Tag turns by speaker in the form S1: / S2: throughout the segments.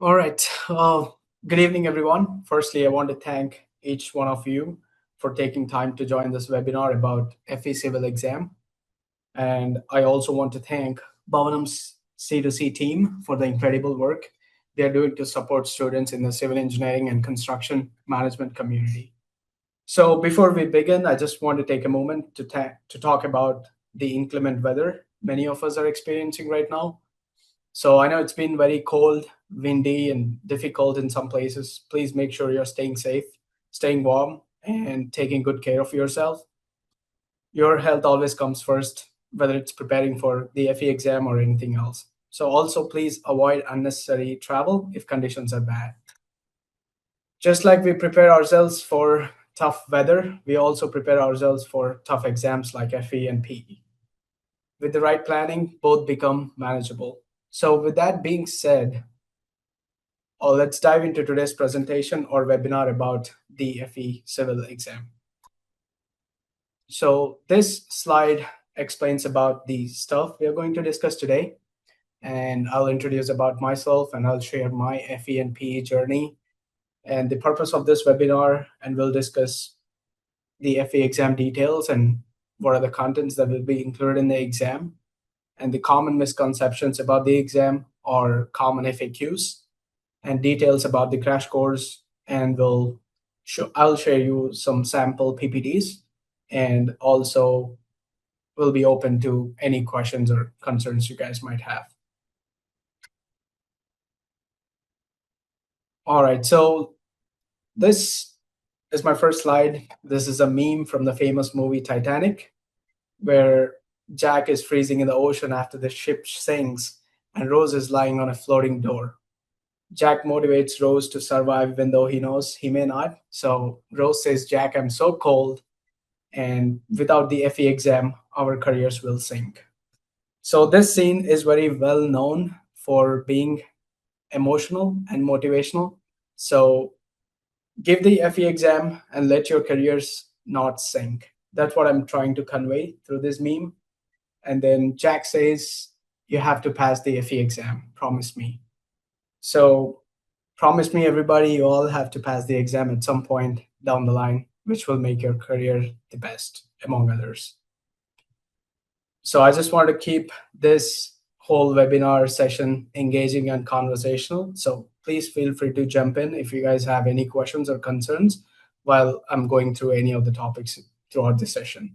S1: All right. Good evening, everyone. Firstly, I want to thank each one of you for taking time to join this webinar about FE Civil Exam. And I also want to thank Bhavanam's C2C team for the incredible work they're doing to support students in the civil engineering and construction management community. So before we begin, I just want to take a moment to talk about the inclement weather many of us are experiencing right now. So I know it's been very cold, windy, and difficult in some places. Please make sure you're staying safe, staying warm, and taking good care of yourself. Your health always comes first, whether it's preparing for the FE exam or anything else. So also please avoid unnecessary travel if conditions are bad. Just like we prepare ourselves for tough weather, we also prepare ourselves for tough exams like FE and PE. With the right planning, both become manageable. So with that being said, let's dive into today's presentation or webinar about the FE civil exam. So this slide explains about the stuff we are going to discuss today, and I'll introduce about myself and I'll share my FE and PE journey and the purpose of this webinar, and we'll discuss the FE exam details and what are the contents that will be included in the exam and the common misconceptions about the exam or common FAQs and details about the crash course, and I'll share you some sample PPTs, and also will be open to any questions or concerns you guys might have. All right, so this is my first slide. This is a meme from the famous movie Titanic, where Jack is freezing in the ocean after the ship sinks, and Rose is lying on a floating door. Jack motivates Rose to survive even though he knows he may not. So Rose says, Jack, I'm so cold, and without the FE exam, our careers will sink. So this scene is very well known for being emotional and motivational. So give the FE exam and let your careers not sink. That's what I'm trying to convey through this meme. And then Jack says, you have to pass the FE exam, promise me. So promise me, everybody, you all have to pass the exam at some point down the line, which will make your career the best, among others. So I just want to keep this whole webinar session engaging and conversational. So please feel free to jump in if you guys have any questions or concerns while I'm going through any of the topics throughout the session.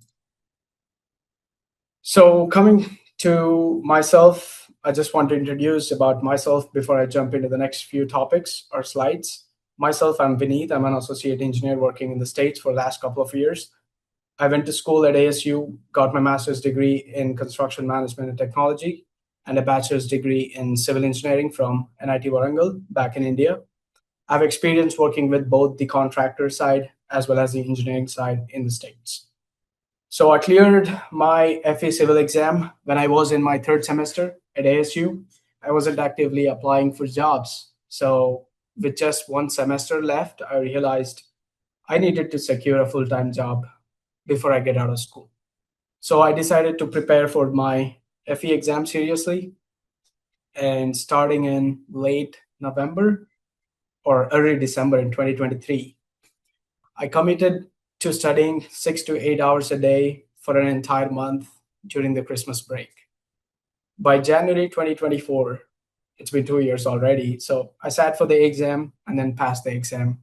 S1: So coming to myself, I just want to introduce about myself before I jump into the next few topics or slides. Myself, I'm Vineeth. I'm an associate engineer working in the States for the last couple of years. I went to school at ASU, got my master's degree in construction management and technology, and a bachelor's degree in civil engineering from NIT Warangal back in India. I've experience working with both the contractor side as well as the engineering side in the States. So I cleared my FA civil exam when I was in my third semester at ASU. I wasn't actively applying for jobs. So with just one semester left, I realized I needed to secure a full-time job before I get out of school. So I decided to prepare for my FE exam seriously. And starting in late November or early December in 2023, I committed to studying 6 to 8 hours a day for an entire month during the Christmas break. By January 2024, it's been 2 years already. So I sat for the exam and then passed the exam.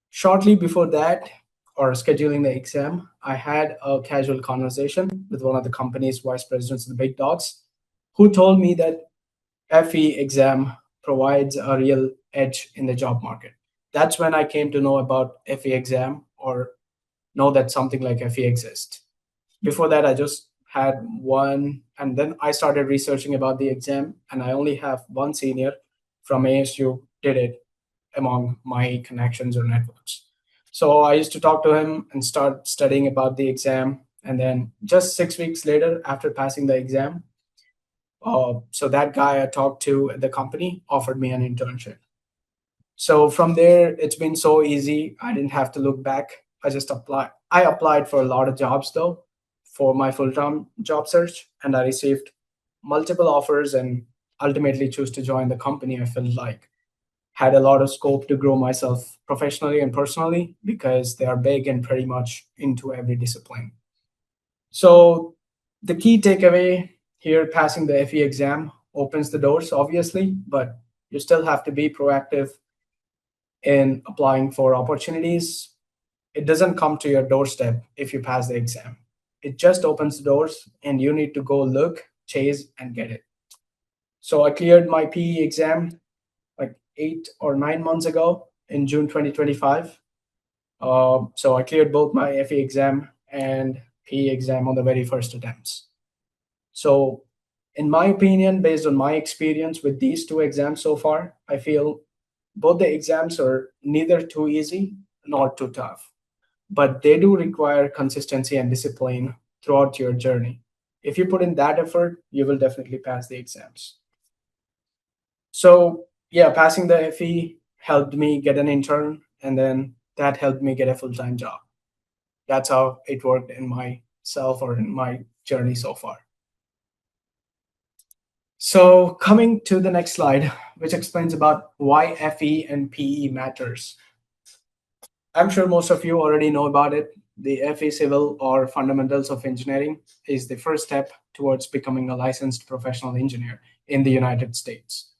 S1: Shortly before that, or scheduling the exam, I had a casual conversation with one of the company's vice presidents, the big dogs, who told me that FE exam provides a real edge in the job market. That's when I came to know about FE exam or know that something like FE exists. Before that, I just had one, and then I started researching about the exam, and I only have one senior from ASU did it among my connections or networks. So I used to talk to him and start studying about the exam. And then just 6 weeks later, after passing the exam, so that guy I talked to at the company offered me an internship. So from there, it's been so easy. I didn't have to look back. I just applied. I applied for a lot of jobs though for my full-time job search, and I received multiple offers and ultimately chose to join the company I felt like. had a lot of scope to grow myself professionally and personally because they are big and pretty much into every discipline. So the key takeaway here, passing the FE exam opens the doors, obviously, but you still have to be proactive in applying for opportunities. It doesn't come to your doorstep if you pass the exam. It just opens the doors and you need to go look, chase, and get it. So I cleared my PE exam like 8 or 9 months ago in June 2025. So I cleared both my FE exam and PE exam on the very first attempts. So, in my opinion, based on my experience with these two exams so far, I feel both the exams are neither too easy nor too tough, but they do require consistency and discipline throughout your journey. If you put in that effort, you will definitely pass the exams. So, yeah, passing the FE helped me get an intern, and then that helped me get a full time job. That's how it worked in myself or in my journey so far. So, coming to the next slide, which explains about why FE and PE matters. I'm sure most of you already know about it. The FE Civil or Fundamentals of Engineering is the first step towards becoming a licensed professional engineer in the United States.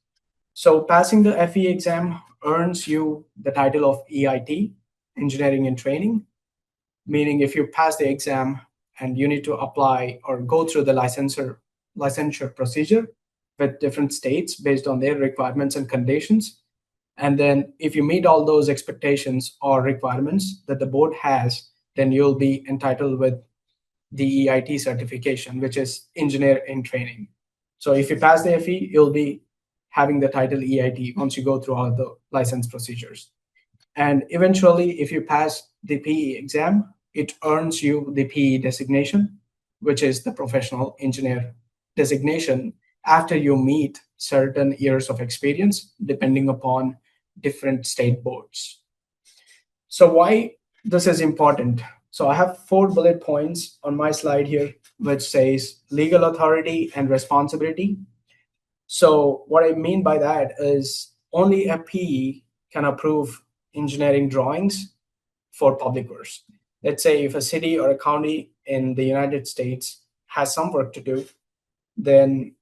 S1: So, passing the FE exam earns you the title of EIT, Engineering and Training, meaning if you pass the exam and you need to apply or go through the licensure procedure with different states based on their requirements and conditions. And then if you meet all those expectations or requirements that the board has, then you'll be entitled with the EIT certification, which is engineer in training. So if you pass the FE, you'll be having the title EIT once you go through all of the license procedures. And eventually, if you pass the PE exam, it earns you the PE designation, which is the professional engineer designation after you meet certain years of experience, depending upon different state boards. So, why this is important? So, I have 4 bullet points on my slide here, which says legal authority and responsibility. So, what I mean by that is only a PE can approve engineering drawings for public works. Let's say if a city or a county in the United States has some work to do, then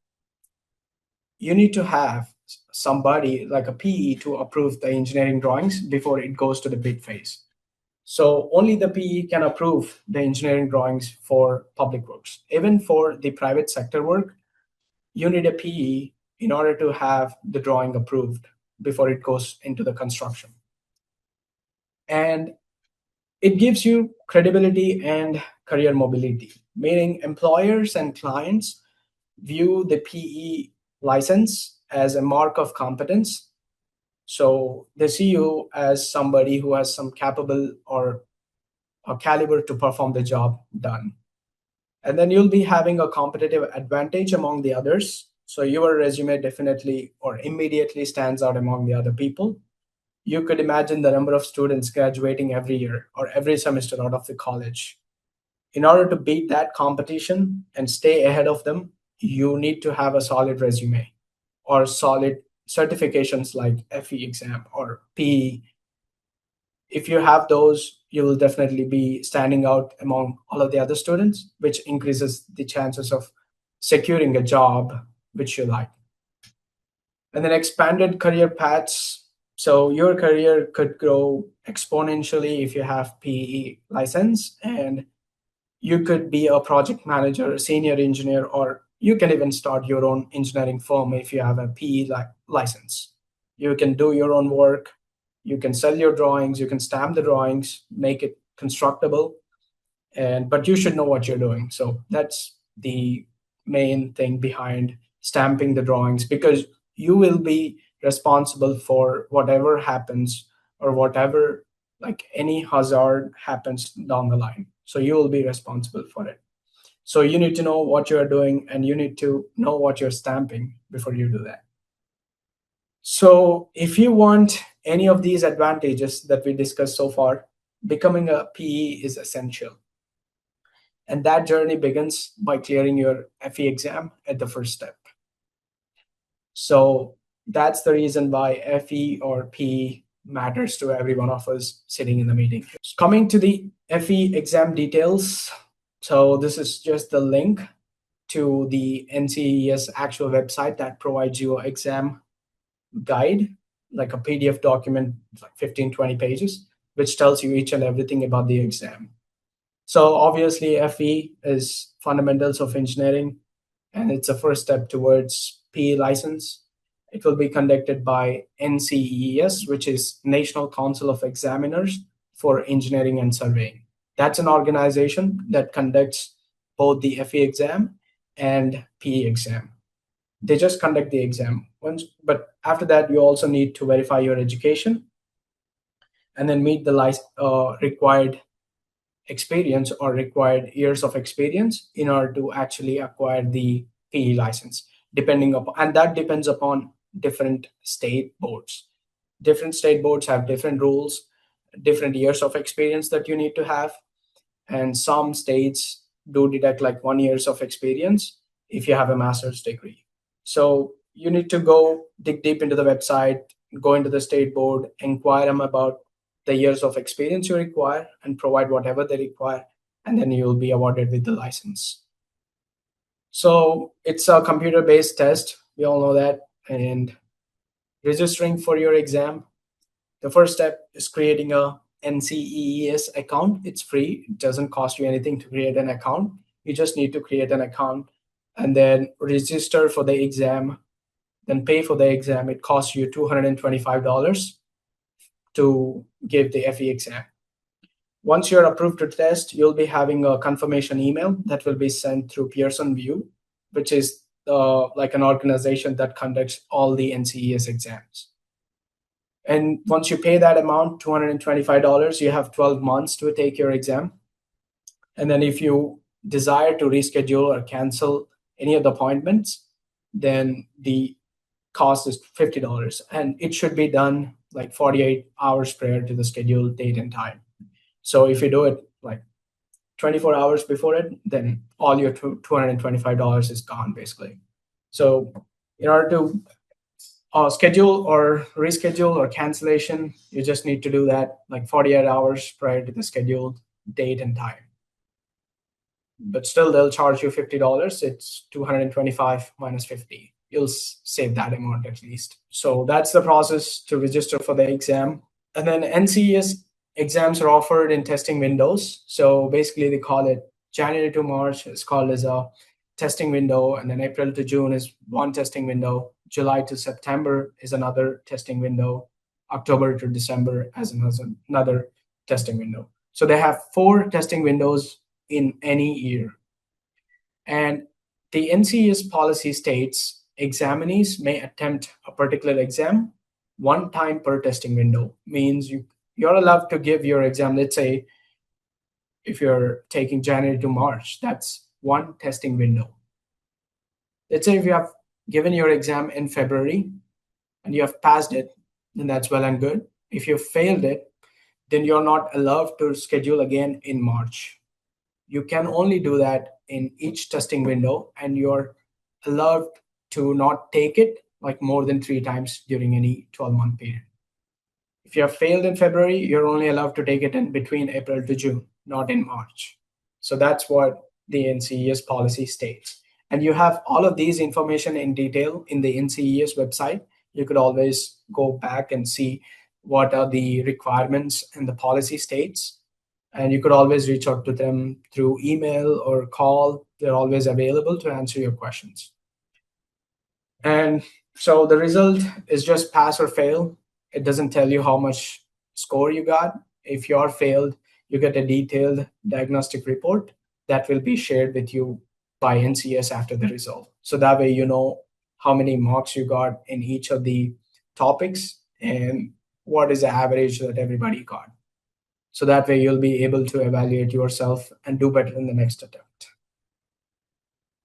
S1: you need to have somebody like a PE to approve the engineering drawings before it goes to the bid phase. So only the PE can approve the engineering drawings for public works. Even for the private sector work, you need a PE in order to have the drawing approved before it goes into the construction. And it gives you credibility and career mobility, meaning employers and clients view the PE license as a mark of competence. So they see you as somebody who has some capable or a caliber to perform the job done. And then you'll be having a competitive advantage among the others. So your resume definitely or immediately stands out among the other people. You could imagine the number of students graduating every year or every semester out of the college. In order to beat that competition and stay ahead of them, you need to have a solid resume or solid certifications like FE exam or PE. If you have those, you will definitely be standing out among all of the other students, which increases the chances of securing a job which you like. And then expanded career paths. So your career could grow exponentially if you have PE license, and you could be a project manager, a senior engineer, or you can even start your own engineering firm if you have a PE license. You can do your own work. You can sell your drawings. You can stamp the drawings, make it constructible, and but you should know what you're doing. So that's the main thing behind stamping the drawings, because you will be responsible for whatever happens or whatever, like any hazard happens down the line, so you will be responsible for it. So you need to know what you're doing and you need to know what you're stamping before you do that. So if you want any of these advantages that we discussed so far, becoming a PE is essential. And that journey begins by clearing your FE exam at the first step. So That's the reason why FE or PE matters to every one of us sitting in the meeting. Coming to the FE exam details, so this is just the link to the NCES actual website that provides you an exam guide, like a PDF document, like 15, 20 pages, which tells you each and everything about the exam. So obviously, FE is fundamentals of engineering, and it's a first step towards PE license. It will be conducted by NCES, which is National Council of Examiners for Engineering and Surveying. That's an organization that conducts both the FE exam and PE exam. They just conduct the exam once, but after that, you also need to verify your education and then meet the required experience or required years of experience in order to actually acquire the PE license, depending upon, and that depends upon different state boards. Different state boards have different rules, different years of experience that you need to have, and some states do deduct like 1 years of experience if you have a master's degree. So you need to go dig deep into the website, go into the state board, inquire them about the years of experience you require and provide whatever they require, and then you'll be awarded with the license. So it's a computer-based test. We all know that. And registering for your exam, the first step is creating a NCEES account. It's free. It doesn't cost you anything to create an account. You just need to create an account and then register for the exam, then pay for the exam. It costs you $225 to give the FE exam. Once you're approved to test, you'll be having a confirmation email that will be sent through Pearson VUE, which is like an organization that conducts all the NCES exams. And once you pay that amount, $225, you have 12 months to take your exam. And then if you desire to reschedule or cancel any of the appointments, then the cost is $50. And it should be done like 48 hours prior to the scheduled date and time. So if you do it like 24 hours before it, then all your $225 is gone basically. So in order to schedule or reschedule or cancellation, you just need to do that like 48 hours prior to the scheduled date and time. But still, they'll charge you $50. It's 225 minus 50. You'll save that amount at least. So that's the process to register for the exam. And then NCES exams are offered in testing windows. So basically, they call it January to March is called as a testing window, and then April to June is one testing window. July to September is another testing window. October to December as another testing window. So they have 4 testing windows in any year. And the NCES policy states examinees may attempt a particular exam one time per testing window. Means you're allowed to give your exam, let's say, if you're taking January to March, that's one testing window. Let's say if you have given your exam in February and you have passed it, then that's well and good. If you failed it, then you're not allowed to schedule again in March. You can only do that in each testing window, and you're allowed to not take it like more than 3 times during any 12-month period. If you have failed in February, you're only allowed to take it in between April to June, not in March. So that's what the NCES policy states. And you have all of these information in detail in the NCES website. You could always go back and see what are the requirements and the policy states. And you could always reach out to them through email or call. They're always available to answer your questions. And so the result is just pass or fail. It doesn't tell you how much score you got. If you are failed, you get a detailed diagnostic report that will be shared with you by NCS after the result. So that way you know how many marks you got in each of the topics and what is the average that everybody got. So that way you'll be able to evaluate yourself and do better in the next attempt.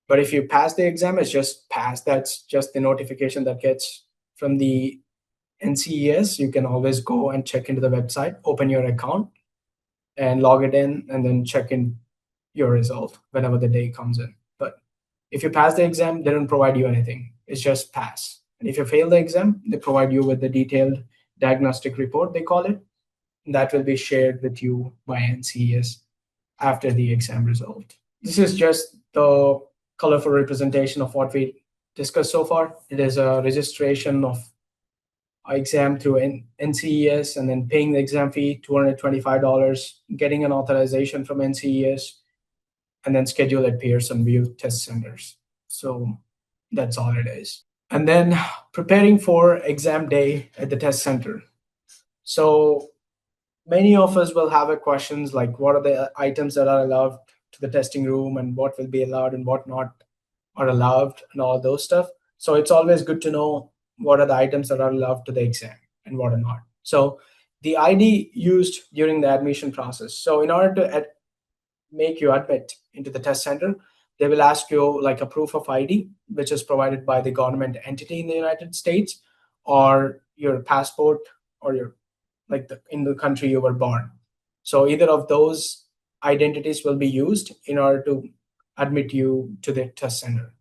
S1: But if you pass the exam, it's just pass. That's just the notification that gets from the NCES. You can always go and check into the website, open your account, and log it in, and then check in your result whenever the day comes in. But if you pass the exam, they don't provide you anything. It's just pass. And if you fail the exam, they provide you with the detailed diagnostic report, they call it, that will be shared with you by NCES after the exam result. This is just the colorful representation of what we discussed so far. It is a registration of exam through NCES and then paying the exam fee, $225, getting an authorization from NCES, and then schedule at Pearson VUE test centers. So that's all it is. And then preparing for exam day at the test center. So many of us will have a questions like what are the items that are allowed to the testing room and what will be allowed and what not are allowed and all those stuff. So it's always good to know what are the items that are allowed to the exam and what are not. So the ID used during the admission process. So in order to make you admit into the test center, they will ask you like a proof of ID, which is provided by the government entity in the United States, or your passport, or your in the country you were born. So either of those identities will be used in order to admit you to the test center.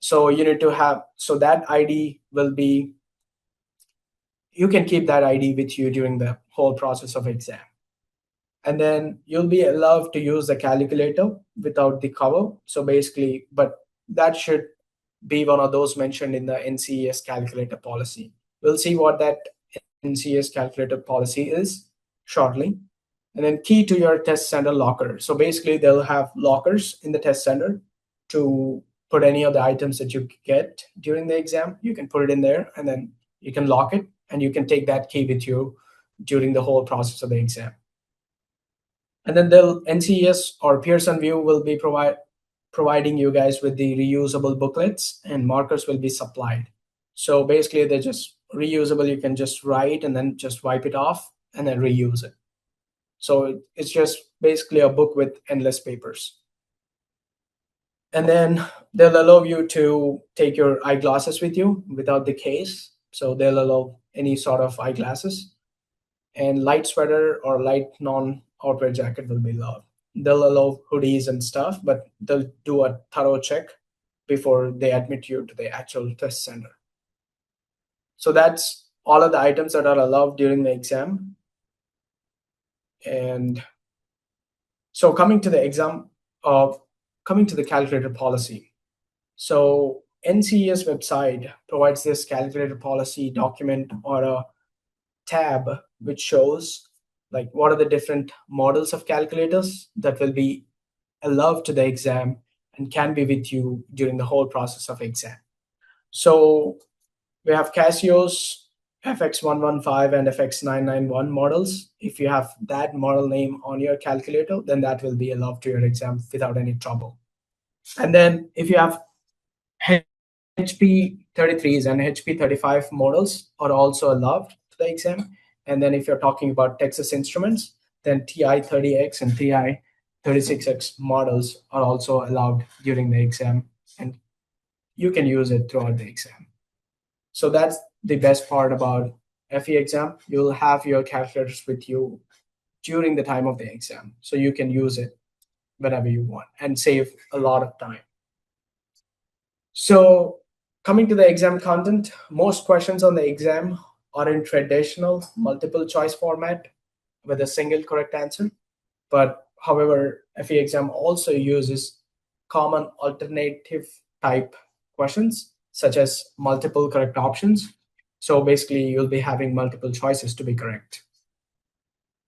S1: So you need to have, so that ID will be, you can keep that ID with you during the whole process of exam. And then you'll be allowed to use the calculator without the cover. So basically, but that should be one of those mentioned in the NCES calculator policy. We'll see what that NCES calculator policy is shortly. And then key to your test center locker. So basically, they'll have lockers in the test center to put any of the items that you get during the exam. You can put it in there, and then you can lock it, and you can take that key with you during the whole process of the exam. And then they'll NCES or Pearson VUE will be providing you guys with the reusable booklets, and markers will be supplied. So basically, they're just reusable. You can just write and then just wipe it off and then reuse it. So it's just basically a book with endless papers. And then they'll allow you to take your eyeglasses with you without the case. So they'll allow any sort of eyeglasses. And light sweater or light non-outwear jacket will be allowed. They'll allow hoodies and stuff, but they'll do a thorough check before they admit you to the actual test center. So that's all of the items that are allowed during the exam. And so coming to the exam, coming to the calculator policy. So NCES website provides this calculator policy document or a tab which shows like what are the different models of calculators that will be allowed to the exam and can be with you during the whole process of exam. So we have Casio's FX115 and FX991 models. If you have that model name on your calculator, then that will be allowed to your exam without any trouble. And then if you have HP33s and HP35 models are also allowed to the exam. And then if you're talking about Texas Instruments, then TI-30X and TI-36X models are also allowed during the exam, and you can use it throughout the exam. So that's the best part about FE exam. You'll have your calculators with you during the time of the exam, so you can use it whenever you want and save a lot of time. So coming to the exam content, most questions on the exam are in traditional multiple choice format with a single correct answer. But however, FE exam also uses common alternative type questions, such as multiple correct options. So basically, you'll be having multiple choices to be correct.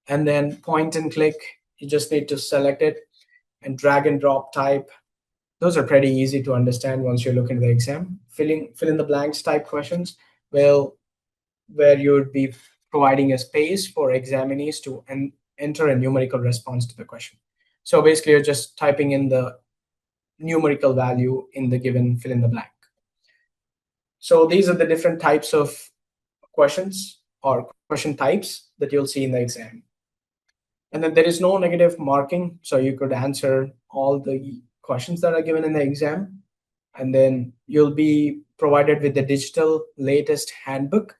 S1: And then point and click, you just need to select it, and drag and drop type. Those are pretty easy to understand once you look into the exam. Fill in the blanks type questions, well, where you would be providing a space for examinees to enter a numerical response to the question. So basically, you're just typing in the numerical value in the given fill in the blank. So these are the different types of questions or question types that you'll see in the exam. And then there is no negative marking, so you could answer all the questions that are given in the exam. And then you'll be provided with the digital latest handbook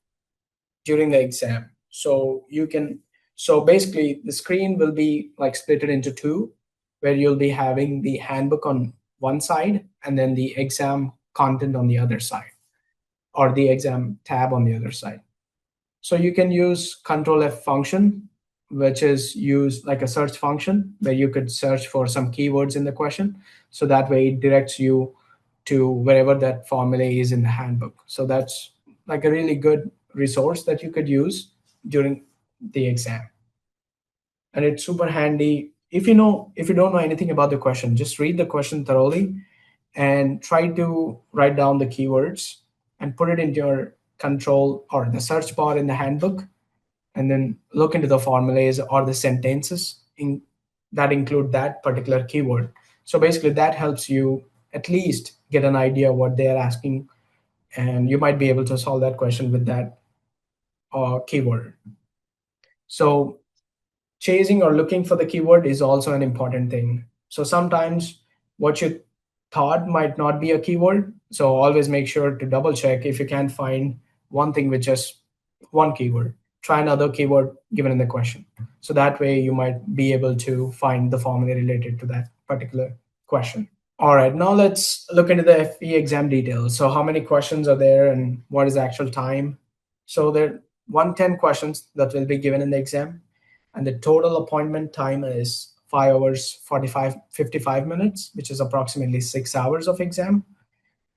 S1: during the exam. So you can, so basically the screen will be like split into two, where you'll be having the handbook on one side and then the exam content on the other side. or the exam tab on the other side. So you can use control F function, which is used like a search function where you could search for some keywords in the question. So that way it directs you to wherever that formula is in the handbook. So that's like a really good resource that you could use during the exam. And it's super handy. If you don't know anything about the question, just read the question thoroughly and try to write down the keywords and put it into your control or the search bar in the handbook, and then look into the formulas or the sentences that include that particular keyword. So basically that helps you at least get an idea what they are asking, and you might be able to solve that question with that keyword. So chasing or looking for the keyword is also an important thing. So sometimes what you thought might not be a keyword. So always make sure to double check. If you can't find one thing with just one keyword, try another keyword given in the question. So that way you might be able to find the formula related to that particular question. All right, now let's look into the FE exam details. So how many questions are there and what is the actual time? So there are 110 questions that will be given in the exam, and the total appointment time is 5 hours 55 minutes, which is approximately 6 hours of exam.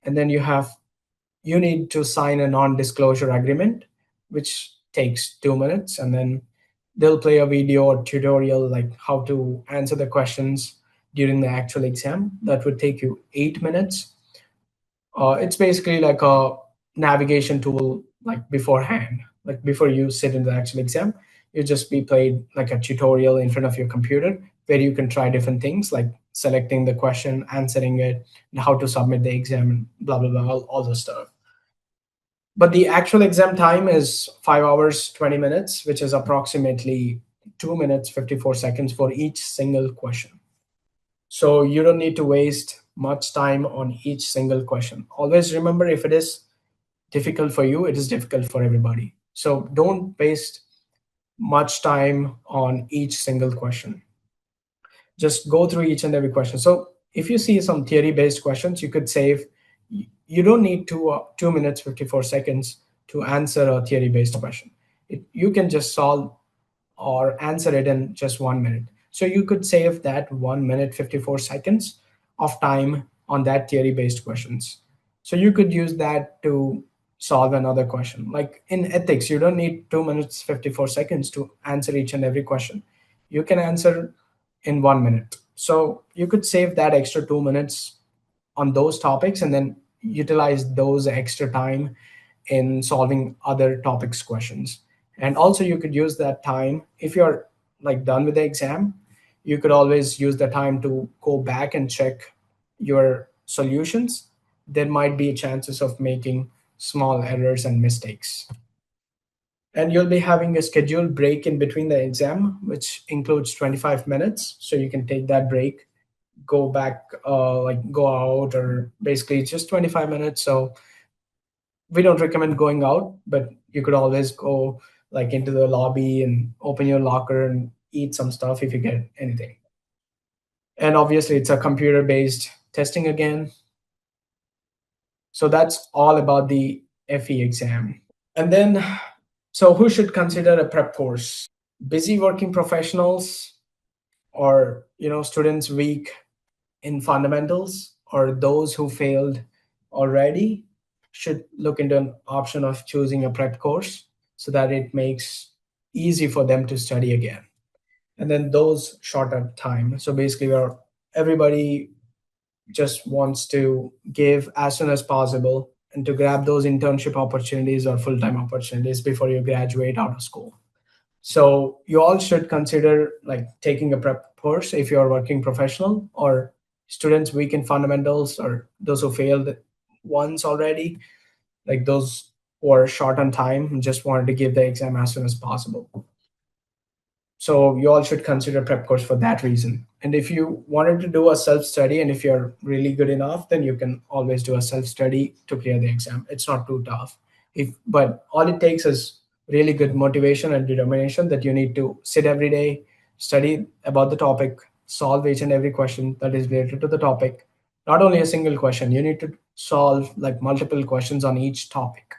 S1: And then you need to sign a non-disclosure agreement, which takes 2 minutes, and then they'll play a video or tutorial like how to answer the questions during the actual exam. That would take you 8 minutes. It's basically like a navigation tool, like beforehand, like before you sit in the actual exam, you just be played like a tutorial in front of your computer where you can try different things like selecting the question, answering it, and how to submit the exam, and blah blah blah, all the stuff. But the actual exam time is 5 hours 20 minutes, which is approximately 2 minutes 54 seconds for each single question. So you don't need to waste much time on each single question. Always remember, if it is difficult for you, it is difficult for everybody. So don't waste much time on each single question. Just go through each and every question. So if you see some theory based questions, you could save, you don't need 2 minutes 54 seconds to answer a theory based question. You can just solve or answer it in just 1 minute. So you could save that 1 minute 54 seconds of time on that theory based questions. So you could use that to solve another question. Like in ethics, you don't need 2 minutes 54 seconds to answer each and every question. You can answer in 1 minute. So you could save that extra 2 minutes on those topics and then utilize those extra time in solving other topics questions. And also you could use that time if you're like done with the exam, you could always use the time to go back and check your solutions. There might be chances of making small errors and mistakes. And you'll be having a scheduled break in between the exam, which includes 25 minutes. So you can take that break, go back, like go out, or basically it's just 25 minutes. So we don't recommend going out, but you could always go like into the lobby and open your locker and eat some stuff if you get anything. And obviously, it's a computer based testing again. So that's all about the FE exam. And then, so who should consider a prep course? Busy working professionals, or students weak in fundamentals, or those who failed already should look into an option of choosing a prep course so that it makes easy for them to study again. And then those shorter time. So basically, where everybody just wants to give as soon as possible and to grab those internship opportunities or full-time opportunities before you graduate out of school. So you all should consider like taking a prep course if you're a working professional, or students weak in fundamentals, or those who failed once already, like those who are short on time and just wanted to give the exam as soon as possible. So you all should consider prep course for that reason. And if you wanted to do a self-study and if you're really good enough, then you can always do a self-study to clear the exam. It's not too tough. But all it takes is really good motivation and determination that you need to sit every day, study about the topic, solve each and every question that is related to the topic, Not only a single question, you need to solve like multiple questions on each topic.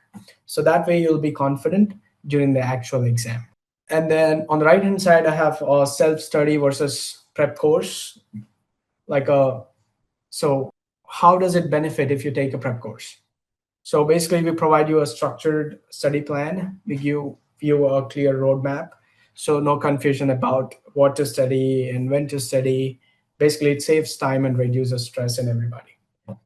S1: So that way you'll be confident during the actual exam. And then on the right hand side, I have a self study versus prep course. Like a so how does it benefit if you take a prep course? So basically, we provide you a structured study plan. We give you a clear roadmap. So no confusion about what to study and when to study. Basically, it saves time and reduces stress in everybody.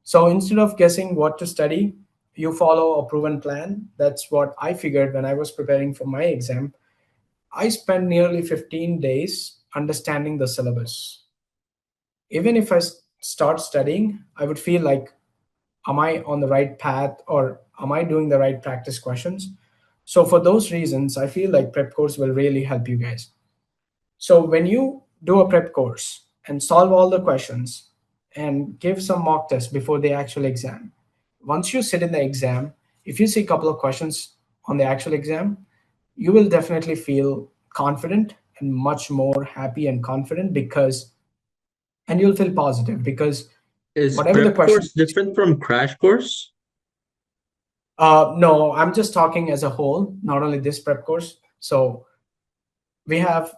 S1: So instead of guessing what to study, you follow a proven plan. That's what I figured when I was preparing for my exam. I spent nearly 15 days understanding the syllabus. Even if start studying, I would feel like, am I on the right path or am I doing the right practice questions? So for those reasons, I feel like prep course will really help you guys. So when you do a prep course and solve all the questions and give some mock tests before the actual exam, once you sit in the exam, if you see a couple of questions on the actual exam, you will definitely feel confident and much more happy and confident because, and you'll feel positive because
S2: Is
S1: whatever the
S2: prep
S1: question.
S2: course different from crash course?
S1: No, I'm just talking as a whole, not only this prep course. So we have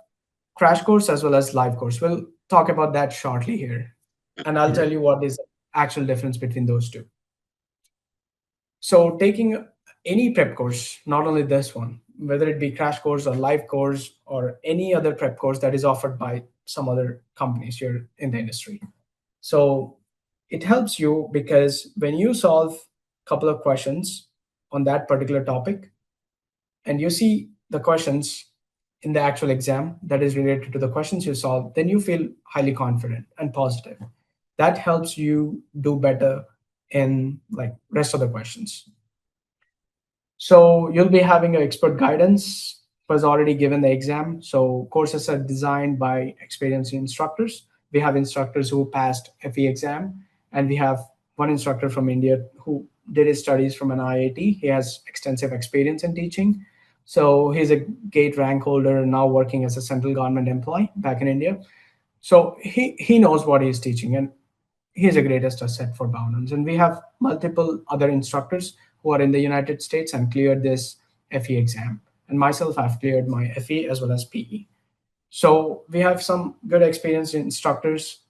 S1: crash course as well as live course. We'll talk about that shortly here, and I'll tell
S2: Alright.
S1: you what is the actual difference between those two. So taking any prep course, not only this one, whether it be crash course or live course or any other prep course that is offered by some other companies here in the industry. So it helps you because when you solve a couple of questions on that particular topic, and you see the questions in the actual exam that is related to the questions you solve, then you feel highly confident and positive. That helps you do better in like rest of the questions. So you'll be having an expert guidance was already given the exam. So courses are designed by experienced instructors. We have instructors who passed FE exam, and we have one instructor from India who did his studies from an IIT. He has extensive experience in teaching. So he's a gate rank holder now working as a central government employee back in India. So he knows what he's teaching, and he's a greatest asset for Boundance. And we have multiple other instructors who are in the United States and cleared this FE exam. And myself, I've cleared my FE as well as PE. So we have some good experienced instructors.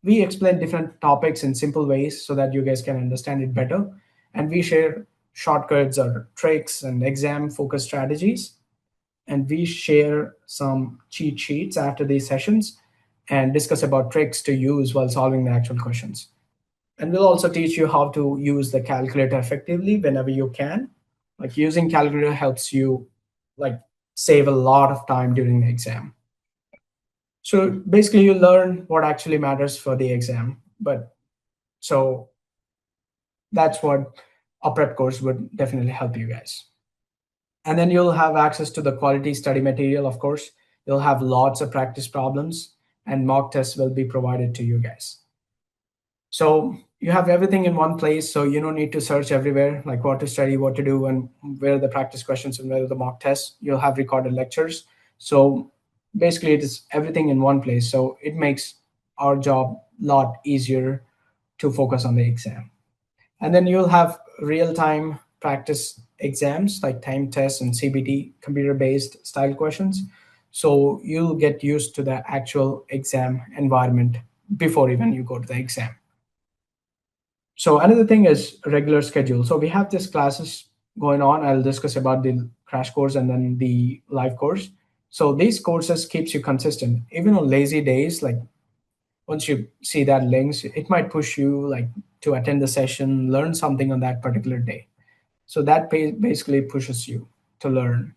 S1: We explain different topics in simple ways so that you guys can understand it better. And we share shortcuts or tricks and exam focused strategies, and we share some cheat sheets after these sessions and discuss about tricks to use while solving the actual questions. And we'll also teach you how to use the calculator effectively whenever you can. Like using calculator helps you like save a lot of time during the exam. So basically you learn what actually matters for the exam. But so that's what a prep course would definitely help you guys. And then you'll have access to the quality study material, of course. You'll have lots of practice problems, and mock tests will be provided to you guys. So you have everything in one place, so you don't need to search everywhere, like what to study, what to do, and where are the practice questions and where are the mock tests. You'll have recorded lectures. So basically, it is everything in one place. So it makes our job a lot easier to focus on the exam. And then you'll have real time practice exams like time tests and CBT, computer based style questions. So you'll get used to the actual exam environment before even you go to the exam. So another thing is regular schedule. So we have these classes going on. I'll discuss about the crash course and then the live course. So these courses keeps you consistent even on lazy days. Like once you see that links, it might push you like to attend the session, learn something on that particular day. So that basically pushes you to learn.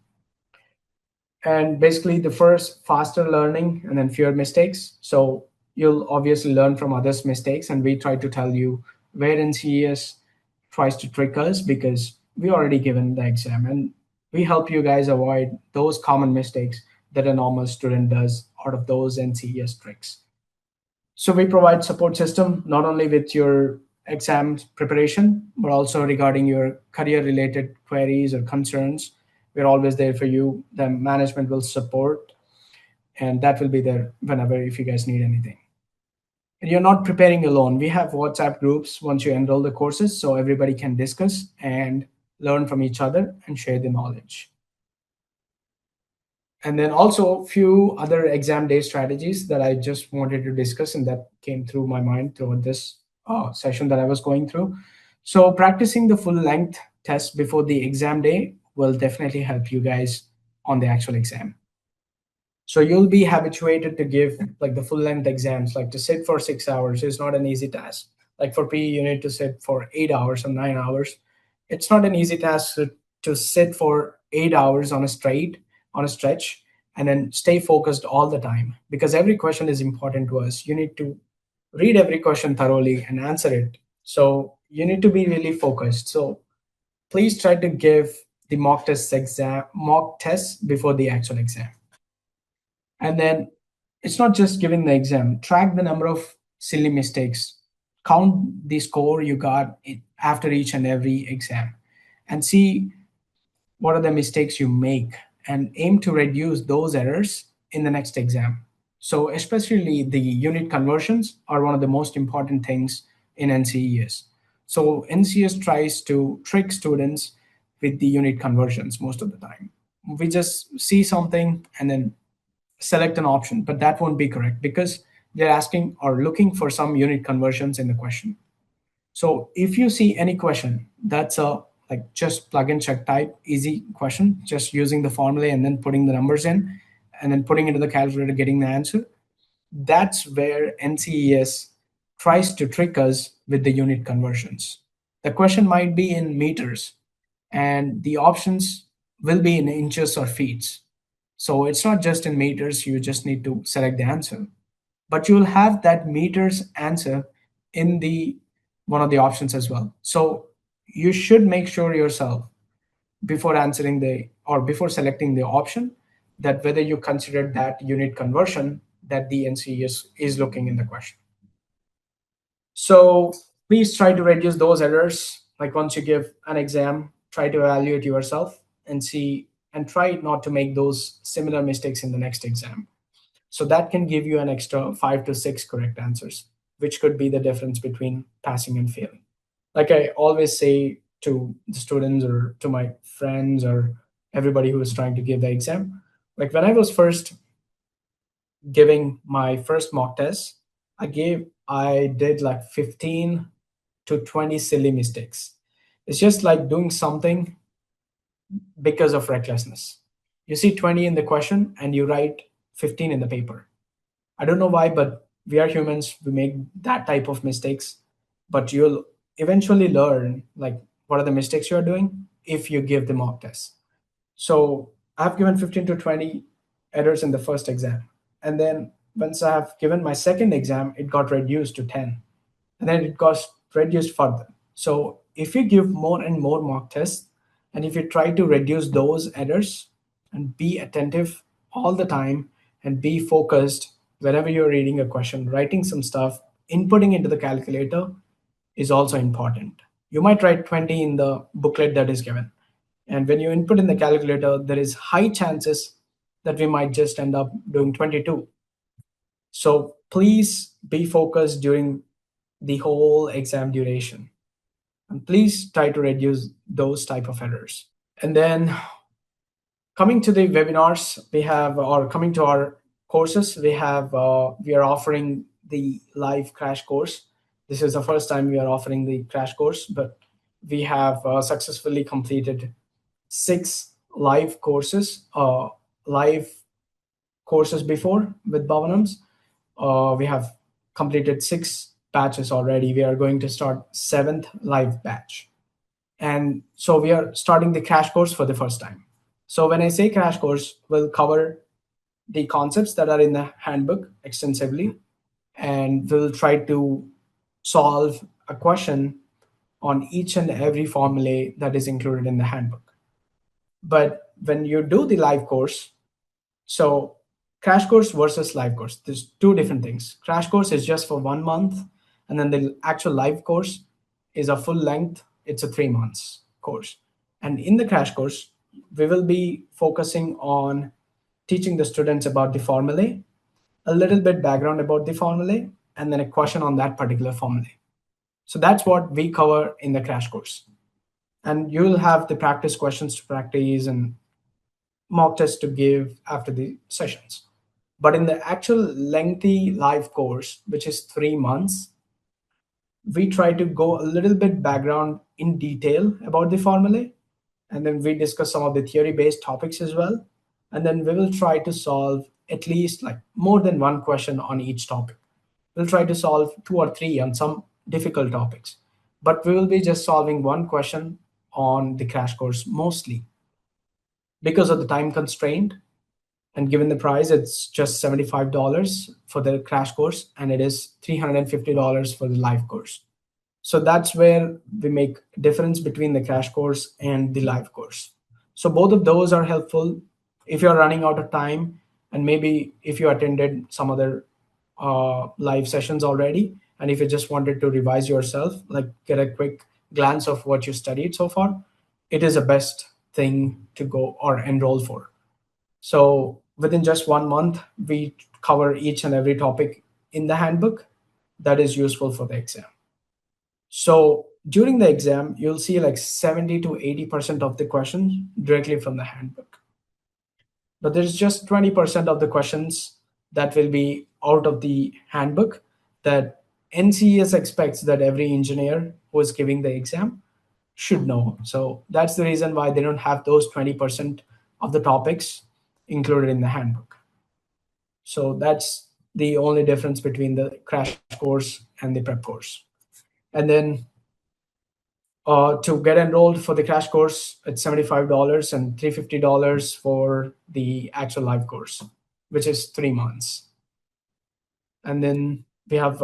S1: And basically the first faster learning and then fewer mistakes. So you'll obviously learn from others mistakes, and we try to tell you where NCES tries to trick us because we already given the exam, and we help you guys avoid those common mistakes that a normal student does out of those NCES tricks. So we provide support system not only with your exam preparation, but also regarding your career related queries or concerns. We're always there for you. The management will support, and that will be there whenever if you guys need anything. And you're not preparing alone. We have WhatsApp groups once you enroll the courses so everybody can discuss and learn from each other and share the knowledge. And then also a few other exam day strategies that I just wanted to discuss and that came through my mind throughout this session that I was going through. So practicing the full length test before the exam day will definitely help you guys on the actual exam. So you'll be habituated to give like the full length exams. Like to sit for 6 hours is not an easy task. Like for PE you need to sit for 8 hours or 9 hours. It's not an easy task to sit for 8 hours on a straight, on a stretch, and then stay focused all the time, because every question is important to us. You need to read every question thoroughly and answer it. So you need to be really focused. So please try to give the mock tests before the actual exam. And then it's not just giving the exam, track the number of silly mistakes, count the score you got after each and every exam, and see what are the mistakes you make and aim to reduce those errors in the next exam. So especially the unit conversions are one of the most important things in NCES. So NCS tries to trick students with the unit conversions most of the time. We just see something and then select an option, but that won't be correct because they're asking or looking for some unit conversions in the question. So if you see any question that's a like just plug and check type easy question, just using the formula and then putting the numbers in and then putting into the calculator, getting the answer, that's where NCES tries to trick us with the unit conversions. The question might be in meters and the options will be in inches or feet. So it's not just in meters, you just need to select the answer. But you'll have that meters answer in the one of the options as well. So you should make sure yourself before answering the or before selecting the option that whether you consider that unit conversion that the NC is looking in the question. So please try to reduce those errors. Like once you give an exam, try to evaluate yourself and see and try not to make those similar mistakes in the next exam. So that can give you an extra 5 to 6 correct answers, which could be the difference between passing and failing. Like I always say to the students or to my friends or everybody who is trying to give the exam, like when I was first giving my first mock test, I did like 15 to 20 silly mistakes. It's just like doing something because of recklessness. You see 20 in the question and you write 15 in the paper. I don't know why, but we are humans. We make that type of mistakes. But you'll eventually learn like what are the mistakes you're doing if you give the mock test. So I've given 15 to 20 errors in the first exam. And then once I have given my second exam, it got reduced to 10. And then it got reduced further. So if you give more and more mock tests, and if you try to reduce those errors and be attentive all the time and be focused whenever you're reading a question, writing some stuff, inputting into the calculator is also important. You might write 20 in the booklet that is given. And when you input in the calculator, there is high chances that we might just end up doing 22. So please be focused during the whole exam duration. And please try to reduce those type of errors. And then coming to the webinars, we have, or coming to our courses, we are offering the live crash course. This is the first time we are offering the crash course, but we have successfully completed 6 live courses before with Bhavanams. We have completed 6 batches already. We are going to start 7th live batch. And so we are starting the crash course for the first time. So when I say crash course, we'll cover the concepts that are in the handbook extensively, and we'll try to solve a question on each and every formula that is included in the handbook. But when you do the live course, so crash course versus live course, there's two different things. Crash course is just for 1 month, and then the actual live course is a full length, it's a 3 months course. And in the crash course, we will be focusing on teaching the students about the formulae, a little bit background about the formulae, and then a question on that particular formula. So that's what we cover in the crash course. And you'll have the practice questions to practice and mock tests to give after the sessions. But in the actual lengthy live course, which is 3 months, we try to go a little bit background in detail about the formulae, and then we discuss some of the theory based topics as well, and then we will try to solve at least like more than one question on each topic. We'll try to solve two or three on some difficult topics, but we will be just solving one question on the crash course mostly because of the time constraint. And given the price, it's just $75 for the crash course, and it is $350 for the live course. So that's where we make difference between the crash course and the live course. So both of those are helpful if you're running out of time, and maybe if you attended some other live sessions already, and if you just wanted to revise yourself, like get a quick glance of what you studied so far, it is the best thing to go or enroll for. So within just 1 month, we cover each and every topic in the handbook that is useful for the exam. So during the exam, you'll see like 70 to 80% of the questions directly from the handbook. But there's just 20% of the questions that will be out of the handbook that NCES expects that every engineer who is giving the exam should know. So that's the reason why they don't have those 20% of the topics included in the handbook. So that's the only difference between the crash course and the prep course. And then to get enrolled for the crash course, it's $75 and $350 for the actual live course, which is 3 months. And then we have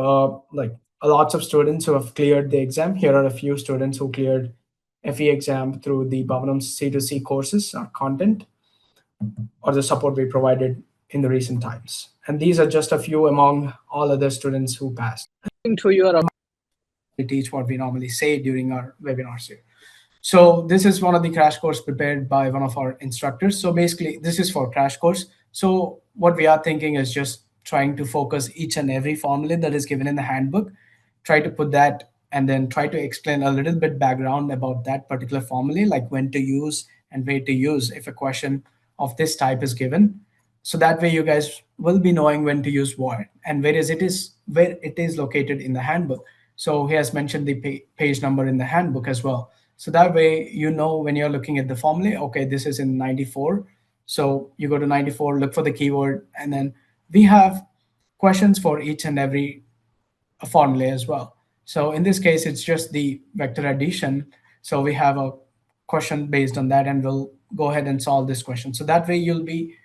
S1: like a lots of students who have cleared the exam. Here are a few students who cleared FE exam through the Bhavanam's C2C courses or content or the support we provided in the recent times. And these are just a few among all other students who passed. To your we teach what we normally say during our webinars here. So this is one of the crash course prepared by one of our instructors. So basically, this is for crash course. So what we are thinking is just trying to focus each and every formula that is given in the handbook, try to put that, and then try to explain a little bit background about that particular formula, like when to use and where to use if a question of this type is given. So that way you guys will be knowing when to use what and where it is located in the handbook. So he has mentioned the page number in the handbook as well. So that way you know when you're looking at the formula, okay, this is in 94. So you go to 94, look for the keyword, and then we have questions for each and every formula as well. So in this case, it's just the vector addition. So we have a question based on that, and we'll go ahead and solve this question. So that way you'll be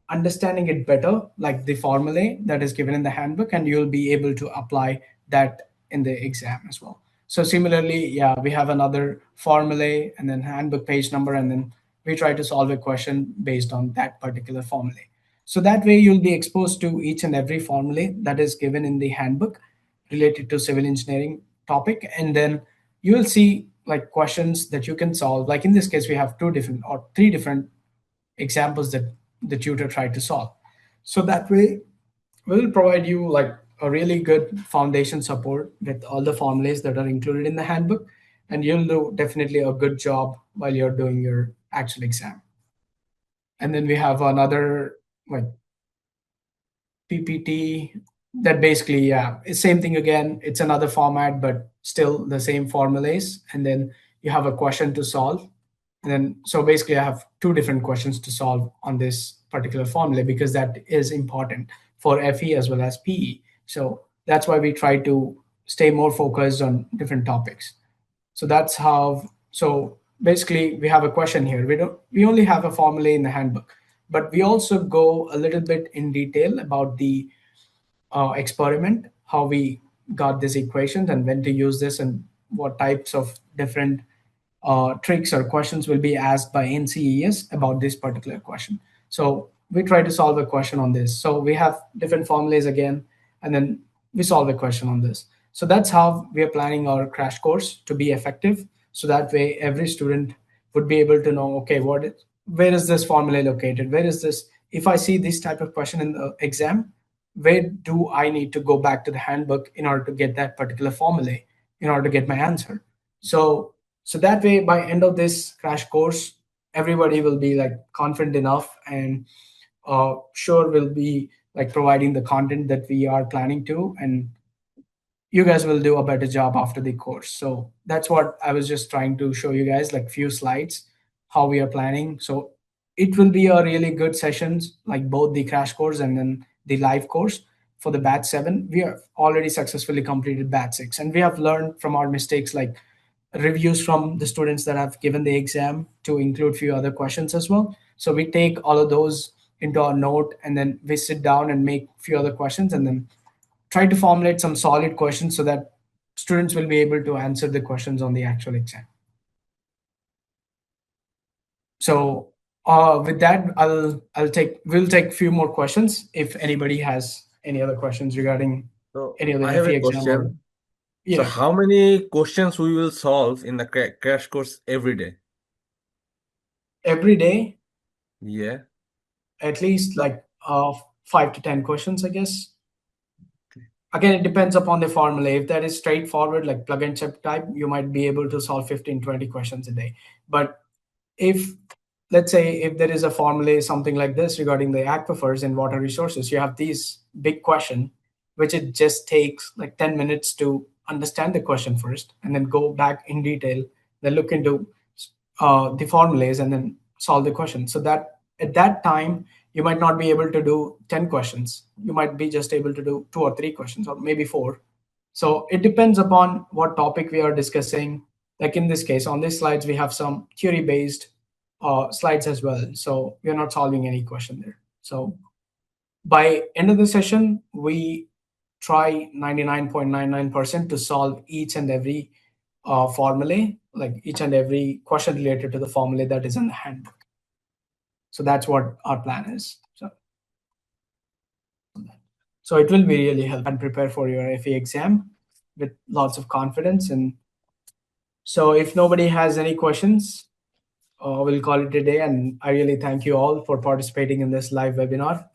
S1: understanding it better, like the formulae that is given in the handbook, and you'll be able to apply that in the exam as well. So similarly, yeah, we have another formulae and then handbook page number, and then we try to solve a question based on that particular formulae. So that way you'll be exposed to each and every formulae that is given in the handbook related to civil engineering topic, and then you will see like questions that you can solve. Like in this case, we have two different or three different examples that the tutor tried to solve. So that way, we'll provide you like a really good foundation support with all the formulas that are included in the handbook, and you'll do definitely a good job while you're doing your actual exam. And then we have another like PPT that basically, yeah, it's same thing again. It's another format, but still the same formulas. And then you have a question to solve. And then, so basically, I have two different questions to solve on this particular formula because that is important for FE as well as PE. So that's why we try to stay more focused on different topics. So that's how, so basically, we have a question here. We only have a formula in the handbook, but we also go a little bit in detail about the experiment, how we got these equations and when to use this and what types of different tricks or questions will be asked by NCES about this particular question. So we try to solve a question on this. So we have different formulas again, and then we solve a question on this. So that's how we are planning our crash course to be effective. So that way every student would be able to know, okay, where is this formula located? Where is this? If I see this type of question in the exam, where do I need to go back to the handbook in order to get that particular formula, in order to get my answer. So so that way, by end of this crash course, everybody will be like confident enough, and sure will be like providing the content that we are planning to, and you guys will do a better job after the course. So that's what I was just trying to show you guys, like few slides, how we are planning. So it will be a really good sessions, like both the crash course and then the live course. For the batch 7, we have already successfully completed batch 6, and we have learned from our mistakes, like reviews from the students that have given the exam, to include few other questions as well. So we take all of those into our note, and then we sit down and make few other questions, and then try to formulate some solid questions so that students will be able to answer the questions on the actual exam. So with that, we'll take few more questions if anybody has any other questions regarding
S3: So
S1: any other
S3: I have
S1: FE
S3: a
S1: exam or
S3: question. So
S1: yeah,
S3: how many questions we will solve in the crash course every day?
S1: every day
S3: Yeah.
S1: at least
S3: No.
S1: like 5 to 10 questions, I guess. Again, it depends upon the formula. If that is straightforward, like plug and check type, you might be able to solve 15-20 questions a day. But if, let's say, if there is a formula something like this regarding the aquifers and water resources, you have these big question, which it just takes like 10 minutes to understand the question first, and then go back in detail, then look into the formulas, and then solve the question. So that at that time, you might not be able to do 10 questions. You might be just able to do 2 or 3 questions, or maybe 4. So it depends upon what topic we are discussing. Like in this case, on these slides, we have some theory based slides as well. So we're not solving any question there. So by end of the session, we try 99.99% to solve each and every formula, like each and every question related to the formula that is in the handbook. So that's what our plan is. So it will be really help and prepare for your FE exam with lots of confidence. And so if nobody has any questions, we'll call it a day. And I really thank you all for participating in this live webinar.